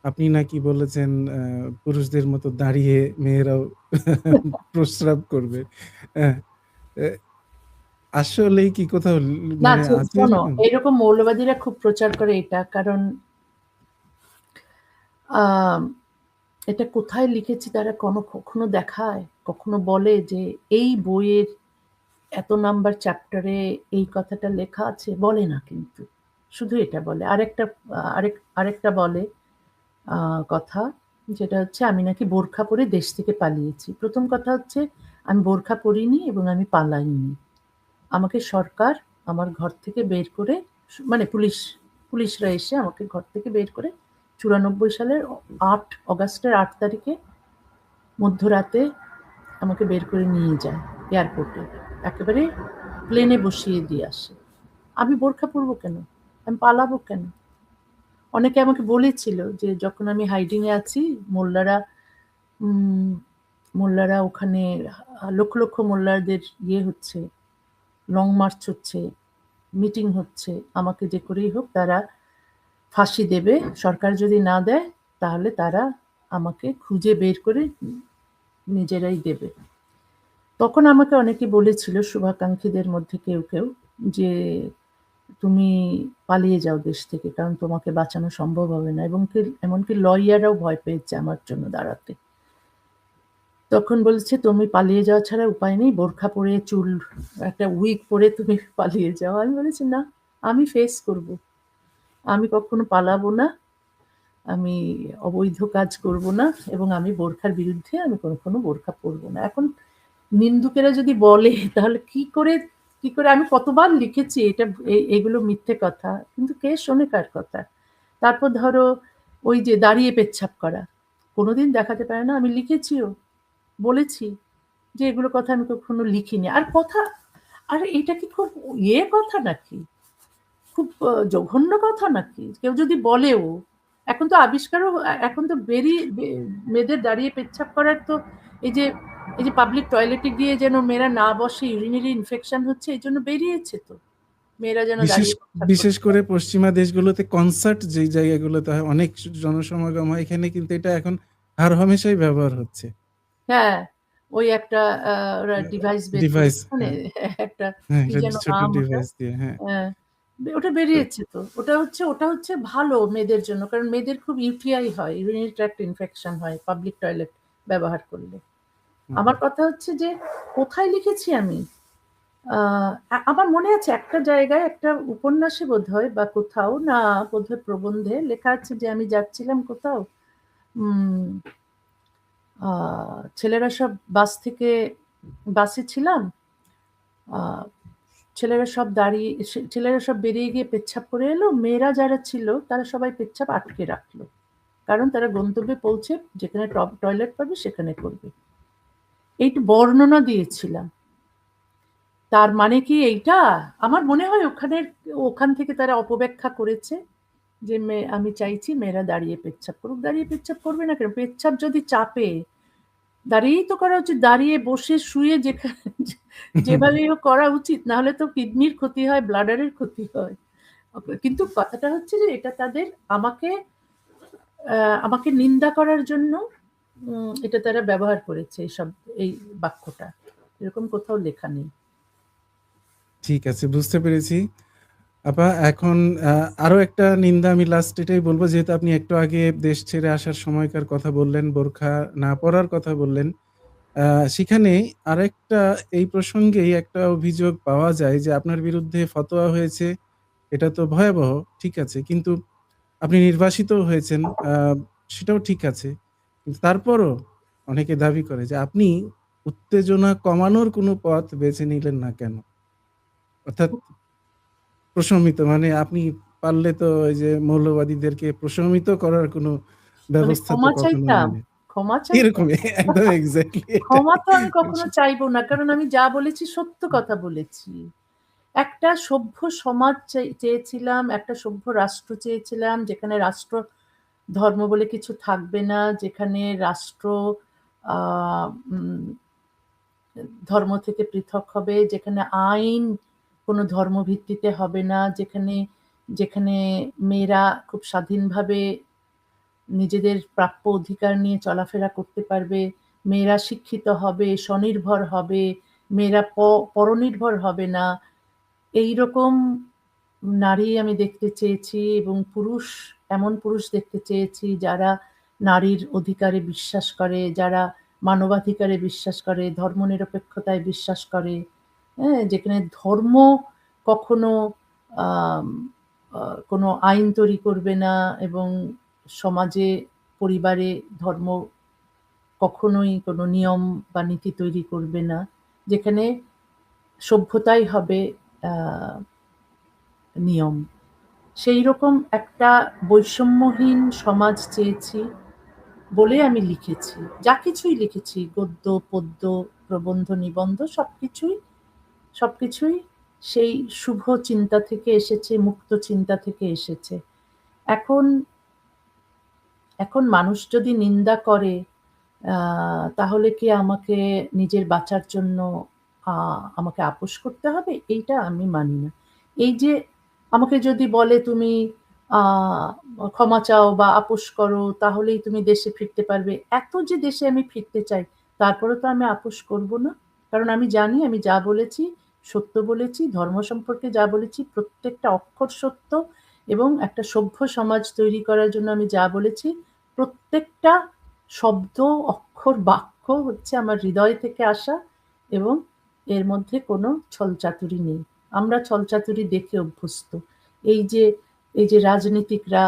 আপনি নাকি বলেছেন পুরুষদের মতো দাঁড়িয়ে মেয়েরাও প্রস্রাব করবে। হ্যাঁ, এ আসলেই কি কোথাও না মানে আছে শোনো, এরকম? এরকম মৌলবাদীরা খুব প্রচার করে এটা, কারণ আহ এটা কোথায় লিখেছি তারা কখনো দেখায়, কখনো বলে যে এই বইয়ের এত নাম্বার চ্যাপ্টারে এই কথাটা লেখা আছে, বলে না কিন্তু, শুধু এটা বলে। আরেকটা বলে কথা, যেটা হচ্ছে আমি নাকি বোরখা পরে দেশ থেকে পালিয়েছি। প্রথম কথা হচ্ছে আমি বোরখা পরিনি এবং আমি পালাইনি। আমাকে সরকার আমার ঘর থেকে বের করে, মানে পুলিশরা এসে আমাকে ঘর থেকে বের করে 94 সালের 8 অগাস্টের 8 তারিখে মধ্যরাতে আমাকে বের করে নিয়ে যায় এয়ারপোর্টে, একেবারে প্লেনে বসিয়ে দিয়ে আসে। আমি বোরখা পরবো কেন, আমি পালাবো কেন? অনেকে আমাকে বলেছিল যে যখন আমি হাইডিং এ আছি, মোল্লারা মোল্লারা ওখানে লক্ষ লক্ষ মোল্লাদের ইয়ে হচ্ছে, লং মার্চ হচ্ছে, মিটিং হচ্ছে, আমাকে যে করেই হোক তারা ফাঁসি দেবে, সরকার যদি না দেয় তাহলে তারা আমাকে খুঁজে বের করে নিজেরাই দেবে। তখন আমাকে অনেকে বলেছিল, শুভাকাঙ্ক্ষীদের মধ্যে কেউ কেউ, যে তুমি পালিয়ে যাও দেশ থেকে, কারণ তোমাকে বাঁচানো সম্ভব হবে না, এবং এমনকি লয়াররাও ভয় পেয়েছে আমার জন্য দাঁড়াতে। তখন বলছে তুমি পালিয়ে যাওয়া ছাড়া উপায় নেই, বোরখা পরে চুল একটা উইগ পরে তুমি পালিয়ে যাও। আমি বলেছি না, আমি ফেস করব, আমি কখনো পালাবো না, আমি অবৈধ কাজ করব না, এবং আমি বোরখার বিরুদ্ধে আমি কখনো বোরখা পরবো না। এখন নিন্দুকেরা যদি বলে তাহলে কি করে আমি কতবার লিখেছি এটা, এগুলো মিথ্যে কথা, কিন্তু কে শোনে কার কথা? তারপর ধরো ওই যে দাঁড়িয়ে পেচ্ছাপ করা, কোনোদিন দেখাতে পারে না, আমি লিখেছিও, বলেছি যে এগুলো কথা আমি কখনো লিখিনি। আর এটা কি খুব কথা নাকি, খুব জঘন্য কথা নাকি? কেউ যদি বলেও, এখন তো আবিষ্কারও, এখন তো মেয়েদের দাঁড়িয়ে পেচ্ছাপ করার তো এই যে পাবলিক টয়লেটে গিয়ে যেন মেয়েরা না বসে, ইউরিনারি ইনফেকশন হচ্ছে, এই জন্য বেরিয়েছে তো, মেয়েরা যেন বিশেষ দাঁড়িয়ে পেচ্ছাপ বিশেষ করতে করে পারে। পশ্চিমা দেশগুলোতে কনসার্ট যেই জায়গাগুলোতে হয়, অনেক জনসমাগম হয়, এখানে কিন্তু এটা এখন হরহামেশাই ব্যবহার হচ্ছে। হ্যাঁ, ওই একটা ওরা ডিভাইস বের ডিভাইস, করেছে, মানে হ্যাঁ, একটা হ্যাঁ, কি এটা যেন ছোট নাম ওটা, ডিভাইস দিয়ে, হ্যাঁ। ওটা বেরিয়েছে তো। ওটা হচ্ছে ভালো মেয়েদের জন্য, কারণ মেয়েদের খুব ইউটিআই হয়, ইউরিনারি ট্র্যাক্ট ইনফেকশন হয় পাবলিক টয়লেট ব্যবহার করলে। হুম। আমার কথা হচ্ছে যে কোথায় লিখেছি আমি, আমার মনে আছে একটা জায়গায়, একটা উপন্যাসে বোধহয় বা কোথাও, না বোধহয় প্রবন্ধে লেখা আছে যে আমি যাচ্ছিলাম কোথাও, উম ছেলেরা সব বাসে ছিলাম, আহ ছেলেরা সব বেরিয়ে গিয়ে পেচ্ছাপ করে এলো, মেয়েরা যারা ছিল তারা সবাই পেচ্ছাপ আটকে রাখলো, কারণ তারা গন্তব্যে পৌঁছে যেখানে টয়লেট পাবে সেখানে করবে। এইটা বর্ণনা দিয়েছিলাম। তার মানে কি এইটা? আমার মনে হয় ওখান থেকে তারা অপব্যাখ্যা করেছে যে আমি চাইছি মেয়েরা দাঁড়িয়ে পেচ্ছাপ করুক। দাঁড়িয়ে পেচ্ছাপ করবে না কেন? পেচ্ছাপ যদি চাপে, দাঁড়িয়েই তো করা উচিত, দাঁড়িয়ে বসে শুয়ে যেভাবেই হোক করা উচিত, নাহলে তো কিডনির ক্ষতি হয়, ব্লাডারের ক্ষতি হয়। কিন্তু কথাটা হচ্ছে যে এটা তাদের, আমাকে আমাকে নিন্দা করার জন্য এটা তারা ব্যবহার করেছে, এই বাক্যটা, এরকম কোথাও লেখা নেই। ঠিক আছে, বুঝতে পেরেছি। আপা এখন আরো একটা নিন্দা আমি লাস্ট এটাই বলবো, যেহেতু আপনি একটু আগে দেশ ছেড়ে আসার সময়কার কথা বললেন, বোরখা না পরার কথা বললেন। আ সেখানে আরেকটা, এই প্রসঙ্গেই একটা অভিযোগ পাওয়া যায় যে আপনার বিরুদ্ধে ফতোয়া হয়েছে। এটা তো ভয়াবহ, ঠিক আছে। কিন্তু আপনি নির্বাসিতও হয়েছেন, আ সেটাও ঠিক আছে। কিন্তু তারপরও অনেকে দাবি করে যে আপনি উত্তেজনা কমানোর কোনো পথ বেছে নিলেন না কেন? অর্থাৎ প্রশমিত মানে আপনি পারলে তো ওই যে মৌলবাদীদেরকে প্রশমিত করার কোনো মানে ব্যবস্থা তো ক্ষমা কখনো চাইতাম, নেননি। ক্ষমা চাইতাম। এরকমই একদম এক্সাক্টলি এটাই। ক্ষমা তো আমি কখনো চাইবো না, কারণ আমি যা বলেছি সত্য কথা বলেছি। একটা সভ্য সমাজ চেয়েছিলাম, একটা সভ্য রাষ্ট্র চেয়েছিলাম, যেখানে রাষ্ট্র ধর্ম বলে কিছু থাকবে না, যেখানে রাষ্ট্র আহ উম, ধর্ম থেকে পৃথক হবে, যেখানে আইন কোনো ধর্ম ভিত্তিতে হবে না, যেখানে যেখানে মেয়েরা খুব স্বাধীনভাবে নিজেদের প্রাপ্য অধিকার নিয়ে চলাফেরা করতে পারবে, মেয়েরা শিক্ষিত হবে, স্বনির্ভর হবে, মেয়েরা পরনির্ভর হবে না, এইরকম নারী আমি দেখতে চেয়েছি। এবং এমন পুরুষ দেখতে চেয়েছি যারা নারীর অধিকারে বিশ্বাস করে, যারা মানবাধিকারে বিশ্বাস করে, ধর্মনিরপেক্ষতায় বিশ্বাস করে, হ্যাঁ, যেখানে ধর্ম কখনো আম কোনো আইন তৈরি করবে না, এবং সমাজে, পরিবারে ধর্ম কখনোই কোনো নিয়ম বা নীতি তৈরি করবে না। যেখানে সভ্যতাই হবে আ নিয়ম। সেইরকম একটা বৈষম্যহীন সমাজ চেয়েছি বলে আমি লিখেছি। যা কিছুই লিখেছি, গদ্য, পদ্য, প্রবন্ধ, নিবন্ধ সবকিছুই সেই শুভ চিন্তা থেকে এসেছে, মুক্ত চিন্তা থেকে এসেছে। এখন এখন মানুষ যদি নিন্দা করে, তাহলে কি আমাকে নিজের বাঁচার জন্য আমাকে আপোস করতে হবে? এইটা আমি মানি না। এই যে আমাকে যদি বলে তুমি আ ক্ষমা চাও বা আপোস করো, তাহলেই তুমি দেশে ফিরতে পারবে। এত যে দেশে আমি ফিরতে চাই, তারপরেও তো আমি আপোস করব না। কারণ আমি জানি আমি যা বলেছি সত্য বলেছি। ধর্ম সম্পর্কে যা বলেছি প্রত্যেকটা অক্ষর সত্য, এবং একটা সভ্য সমাজ তৈরি করার জন্য আমি যা বলেছি প্রত্যেকটা শব্দ, অক্ষর, বাক্য হচ্ছে আমার হৃদয় থেকে আসা, এবং এর মধ্যে কোনো ছলচাতুরি নেই। আমরা ছলচাতুরি দেখে অভ্যস্ত। এই যে এই যে রাজনীতিকরা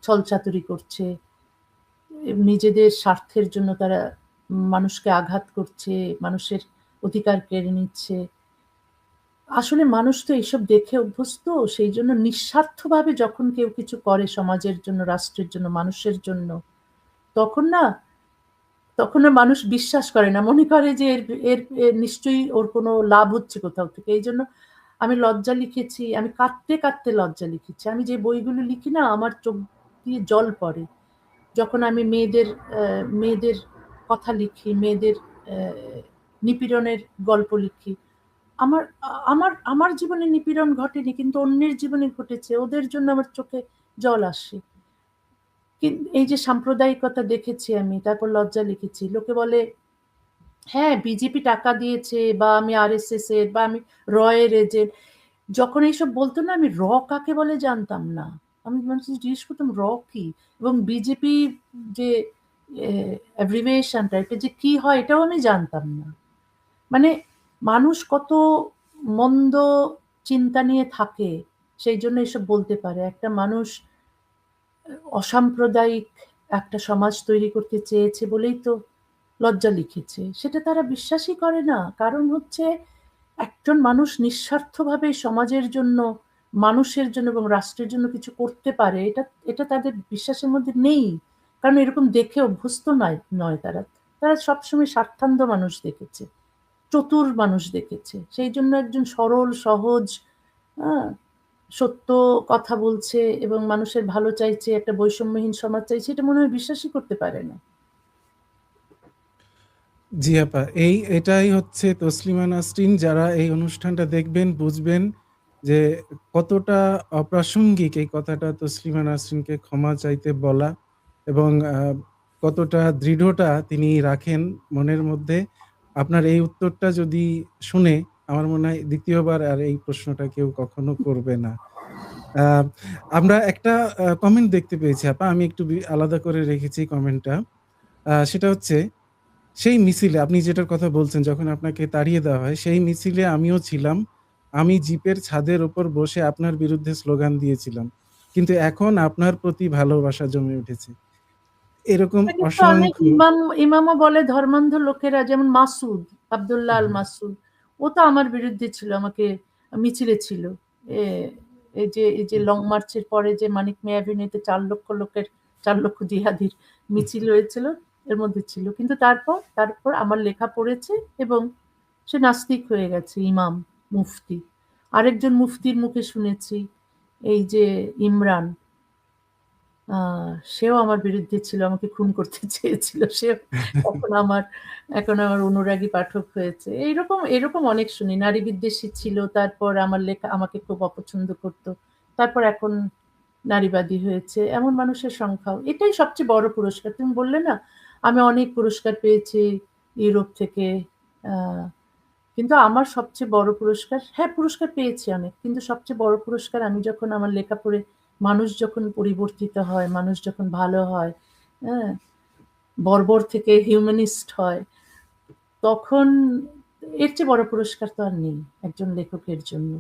ছলচাতুরি করছে, নিজেদের স্বার্থের জন্য তারা মানুষকে আঘাত করছে, মানুষের অধিকার কেড়ে নিচ্ছে। আসলে মানুষ তো এইসব দেখে অভ্যস্ত। সেইজন্য নিঃস্বার্থভাবে যখন কেউ কিছু করে সমাজের জন্য, রাষ্ট্রের জন্য, মানুষের জন্য, তখন না তখন আর মানুষ বিশ্বাস করে না। মনে করে যে এর নিশ্চয়ই ওর কোনো লাভ হচ্ছে কোথাও থেকে। এইজন্য আমি লজ্জা লিখেছি। আমি কাঁদতে, কাঁদতে লজ্জা লিখেছি। আমি যে বইগুলো লিখি না, আমার চোখ দিয়ে জল পড়ে। যখন আমি মেয়েদের কথা লিখি, মেয়েদের অ্যা নিপীড়নের গল্প লিখি। আমার আমার আমার জীবনে নিপীড়ন ঘটেনি, কিন্তু অন্যের জীবনে ঘটেছে। ওদের জন্য আমার চোখে জল আসে। এই যে সাম্প্রদায়িকতা দেখেছি আমি, তারপর লজ্জা লিখেছি। লোকে বলে, হ্যাঁ, বিজেপি টাকা দিয়েছে, বা আমি আরএসএস এর, বা আমি র এর এজেন্ট। যখন এইসব বলত না, আমি কাকে বলে জানতাম না। আমি মানুষকে জিজ্ঞেস করতাম কি? এবং বিজেপি যে অ্যাব্রিভিয়েশনটা, এটা যে কি হয় এটাও আমি জানতাম না। মানে মানুষ কত মন্দ চিন্তা নিয়ে থাকে, সেইজন্য এসব বলতে পারে। একটা মানুষ অসাম্প্রদায়িক একটা সমাজ তৈরি করতে চেয়েছে বলেই তো লজ্জা লিখেছে। সেটা তারা বিশ্বাসই করে না। কারণ হচ্ছে একজন মানুষ নিঃস্বার্থভাবে সমাজের জন্য, মানুষের জন্য এবং রাষ্ট্রের জন্য কিছু করতে পারে, এটা এটা তাদের বিশ্বাসের মধ্যে নেই। কারণ এরকম দেখে অভ্যস্ত নয় তারা। তারা সবসময় স্বার্থান্ধ মানুষ দেখেছে, চতুর মানুষ দেখেছে। সেইজন্য একজন সরল, সহজ, আ সত্য কথা বলছে এবং মানুষের ভালো চাইছে, একটা বৈষম্যহীন সমাজ চাইছে, এটা মনে হয় বিশ্বাসই করতে পারে না। জি আপা, এটাই হচ্ছে তসলিমা নাসরিন। যারা এই অনুষ্ঠানটা দেখবেন বুঝবেন যে কতটা অপ্রাসঙ্গিক এই কথাটা তসলিমা নাসরিনকে ক্ষমা চাইতে বলা, এবং কতটা দৃঢ়তা তিনি রাখেন মনের মধ্যে। আপনার এই উত্তরটা যদি শুনে আমার মনে হয় ২য় বার আর এই প্রশ্নটা কেউ কখনো করবে না। আ আমরা একটা কমেন্ট দেখতে পেয়েছি আপা। আমি একটু আলাদা করে রেখেছি কমেন্টটা। সেটা হচ্ছে, সেই মিছিলে আপনি যেটার কথা বলছেন, যখন আপনাকে তাড়িয়ে দেওয়া হয়, সেই মিছিলে আমিও ছিলাম। আমি জিপের ছাদের উপর বসে আপনার বিরুদ্ধে স্লোগান দিয়েছিলাম। কিন্তু এখন আপনার প্রতি ভালোবাসা জমে উঠেছে। এরকম এটা কিন্তু অনেক অসংখ্য। ইমামও বলে, ধর্মান্ধ লোকেরা, যেমন মাসুদ, আব্দুল্লাহ আল হুম, মাসুদ। ও তো আমার বিরুদ্ধে ছিল, আমাকে মিছিলে ছিল। এ এই যে লং মার্চের পরে যে মানিক মিয়া এভিনিউতে ৪ লক্ষ লোকের, ৪ লক্ষ জিহাদির মিছিল হয়েছিল, এর মধ্যে ছিল। কিন্তু তারপর আমার লেখা পড়েছে, এবং সে নাস্তিক হয়ে গেছে, ইমাম, মুফতি। আরেকজন মুফতির মুখে শুনেছি, এই যে ইমরান, আ সেও আমার বিরুদ্ধে ছিল, আমাকে খুন করতে চেয়েছিল। সেও এখন আমার এখন আমার অনুরাগী পাঠক হয়েছে। এরকম অনেক শুনি। নারী বিদ্বেষী ছিল, তারপর আমার লেখা আমাকে খুব অপছন্দ করত। তারপর এখন নারীবাদী হয়েছে, এমন মানুষের সংখ্যাও। এটাই সবচেয়ে বড় পুরস্কার। তুমি বললে না, আমি অনেক পুরস্কার পেয়েছি ইউরোপ থেকে। কিন্তু আমার সবচেয়ে বড় পুরস্কার, হ্যাঁ, পুরস্কার পেয়েছি অনেক। কিন্তু সবচেয়ে বড় পুরস্কার আমি যখন আমার লেখা পড়ে মানুষ যখন পরিবর্তিত হয়, মানুষ যখন ভালো হয়, হ্যাঁ? বর্বর থেকে হিউম্যানিস্ট হয়, তখন এর চেয়ে বড় পুরস্কার তো আর নেই একজন লেখকের জন্য।